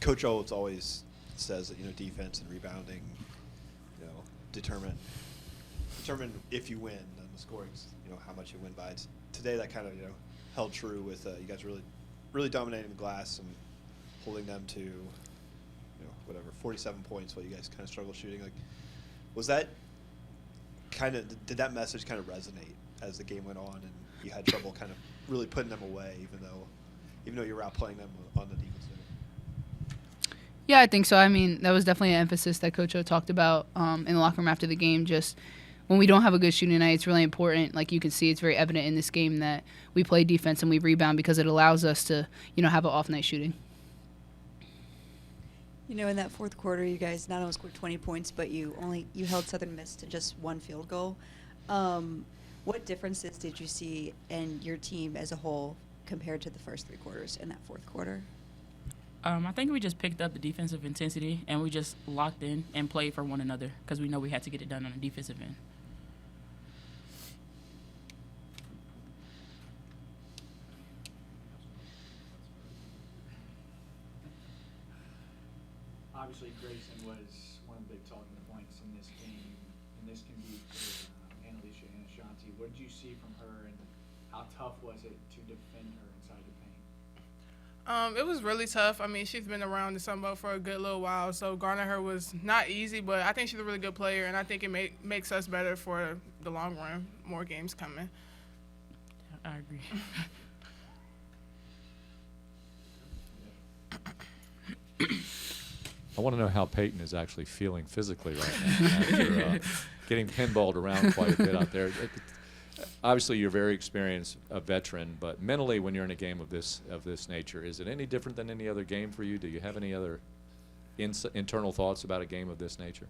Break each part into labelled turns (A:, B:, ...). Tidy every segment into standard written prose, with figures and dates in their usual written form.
A: Coach Olds always says that, defense and rebounding, determine if you win and the scorings, how much you win by. Today that kind of, held true with you guys really dominating the glass and holding them to, 47 points while you guys kind of struggled shooting. Like, was that did that message kind of resonate as the game went on and you had trouble kind of really putting them away, even though you were outplaying them on the defense end?
B: Yeah, I think so. I mean, that was definitely an emphasis that Coach O talked about in the locker room after the game. Just when we don't have a good shooting night, it's really important. Like you can see, it's very evident in this game that we play defense and we rebound because it allows us to, have an off night shooting.
C: In that fourth quarter, you guys not only scored 20 points, but you held Southern Miss to just one field goal. What differences did you see in your team as a whole compared to the first three quarters in that fourth quarter?
D: I think we just picked up the defensive intensity, and we just locked in and played for one another because we know we had to get it done on the defensive end.
E: Obviously, Grayson was one of the big talking points in this game, and this can be for Annalisa and Ashanti. What did you see from her, and how tough was it to defend her inside the paint?
F: It was really tough. I mean, she's been around the Sun Belt for a good little while, so guarding her was not easy, but I think she's a really good player, and I think it makes us better for the long run, more games coming.
D: I agree.
G: I want to know how Peyton is actually feeling physically right now after getting pinballed around quite a bit out there. Obviously, you're very experienced, a veteran, but mentally, when you're in a game of this nature, is it any different than any other game for you? Do you have any other internal thoughts about a game of this nature?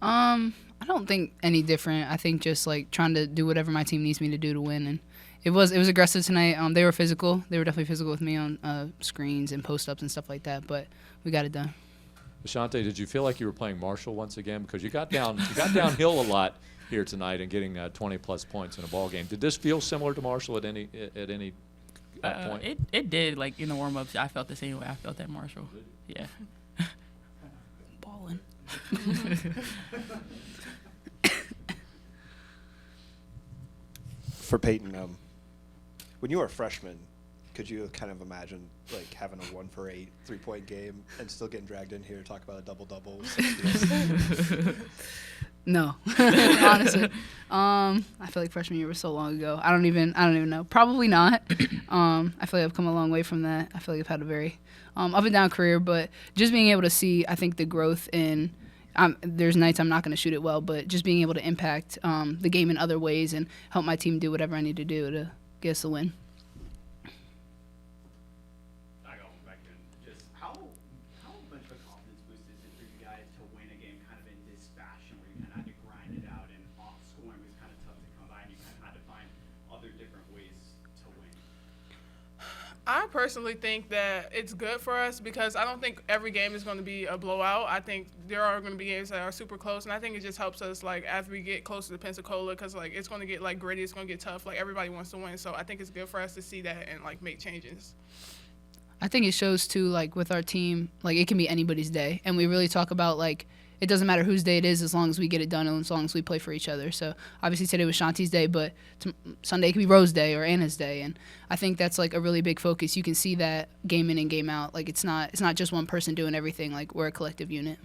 B: I don't think any different. I think just like trying to do whatever my team needs me to do to win, and it was aggressive tonight. They were physical. They were definitely physical with me on screens and post ups and stuff like that. But we got it done.
G: Ashanti, did you feel like you were playing Marshall once again? Because you got downhill a lot here tonight and getting 20-plus points in a ball game. Did this feel similar to Marshall at any point?
D: It did. Like in the warm-ups, I felt the same way I felt at Marshall. Yeah.
B: Balling.
A: For Peyton, when you were a freshman, could you kind of imagine like having a 1-for-8 3-point game and still getting dragged in here to talk about a double-double?
B: No, honestly. I feel like freshman year was so long ago. I don't even know. Probably not. I feel like I've come a long way from that. I feel like I've had a very up and down career, but just being able to see, I think, the growth in. There's nights I'm not going to shoot it well, but just being able to impact the game in other ways and help my team do whatever I need to do to get us the win.
F: I personally think that it's good for us because I don't think every game is going to be a blowout. I think there are going to be games that are super close, and I think it just helps us, like, as we get closer to Pensacola because, like, it's going to get, like, gritty. It's going to get tough. Like, everybody wants to win, so I think it's good for us to see that and, like, make changes.
B: I think it shows, too, like, with our team, like, it can be anybody's day, and we really talk about, like, it doesn't matter whose day it is as long as we get it done and as long as we play for each other. So obviously today was Shanti's day, but Sunday could be Rose's day or Anna's day, and I think that's like a really big focus. You can see that game in and game out. Like it's not just one person doing everything. Like we're a collective unit.